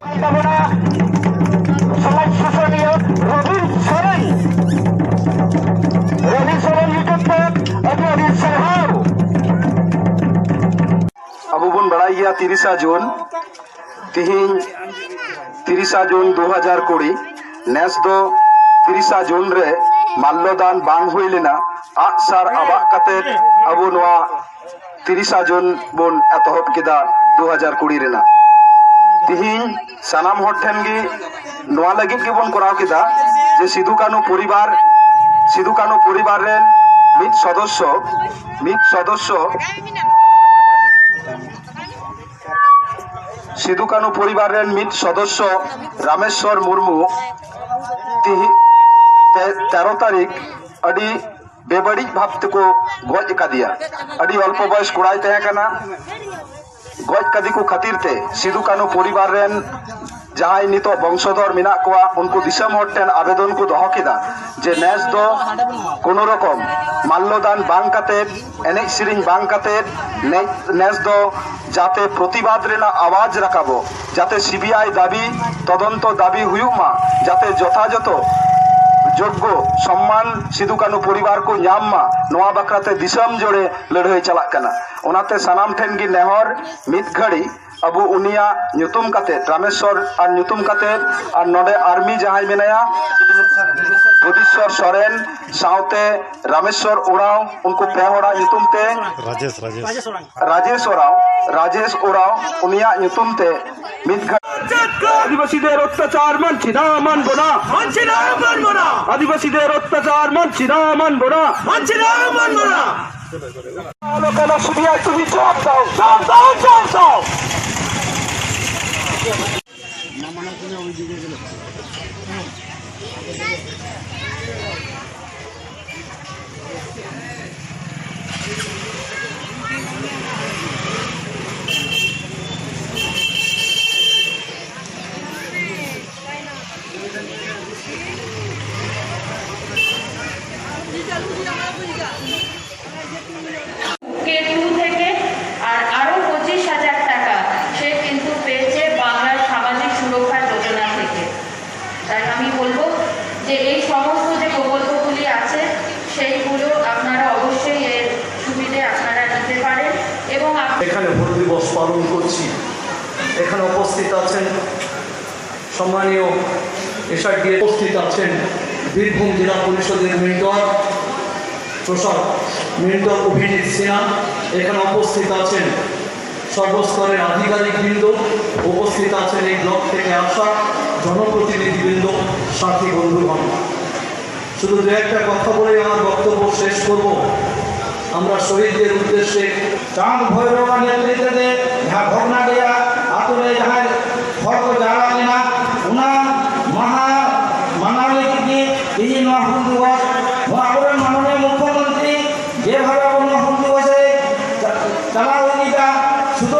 अब बन बड़ाई 30 जून तिहिन 30 जून 2020 नेस दो 30 जून रे माल्यदान बांग हुई लेना आगसार आबाग कते अब 30 जून बन एतहब केदा 2020 रेना तिहिन सानाम हर ठेन गे नोआ लगित के बन कराव केदा जे सिदु कानु परिवार रेन मित सदस्य सिदु कानु परिवार रेन मित सदस्य रामेश्वर मुर्मू 13 तारीख अड़ी बेबड़ी भावते को गज कदिया अड़ी अल्प बयस कोड़ाई तहकना गज कदी को खातिर ते सिदु कानु परिवार रेन जहां नितो वंशधर मेना कोआ उनको दिसम हर ठेन आवेदन को दहो केदा जे नेस दो कोनो रकम माल्यदान बांग काते एनेज सिरिंग बांग काते नेस दो जाते प्रतिबाद रेना आवाज राखाबो जाते सीबीआई दाबी तदंत दाबी हुयुमा जाते यथायथ योग्य सम्मान सिदु कानु परिवार को नाम नोआ बाक्राते दिसम जोड़े लड़ाई चला कना ओनाते सनाम ठेन गी नेहर मित घड़ी अब उनिया नुतुम काते रामेश्वर और नुतुम काते और नोडे आर्मी जहां मेनाया बुद्धेश्वर सोरेन साउते रामेश्वर उड़ाव उनको पेहड़ा नुतुम ते राजेश उड़ाव उनिया नुतुम ते मित आदिवासीদের অত্যাচার মানছি না মানব না আদিবাসীদের অত্যাচার মানছি না মানব না লোকেরা সুবিধা তুমি জবাব দাও এখানে ভোট দিবস পালন করছি। এখানে উপস্থিত আছেন সম্মানীয় এসআরডি, উপস্থিত আছেন বীরভূম জেলা পরিষদের মেন্টর অভিজিৎ সিনহা, এখানে উপস্থিত আছেন সর্বস্তরের আধিকারিকবৃন্দ, উপস্থিত আছেন এই ব্লক থেকে আসা জনপ্রতিনিধিবৃন্দ, সাথী বন্ধুগণ। শুধু দু একটা কথা বলে আমার বক্তব্য শেষ করব। আমরা শহীদদের উদ্দেশ্যে चांद भैरव का नेतृत्व दे जहाँ घटना गया आतुरे जहाँ फर्क जाड़ा लेना उन्हें मानव की तीन हुल दिवस महापुर माननीय मुख्यमंत्री जे भावे हुल दिवस चला शुद्ध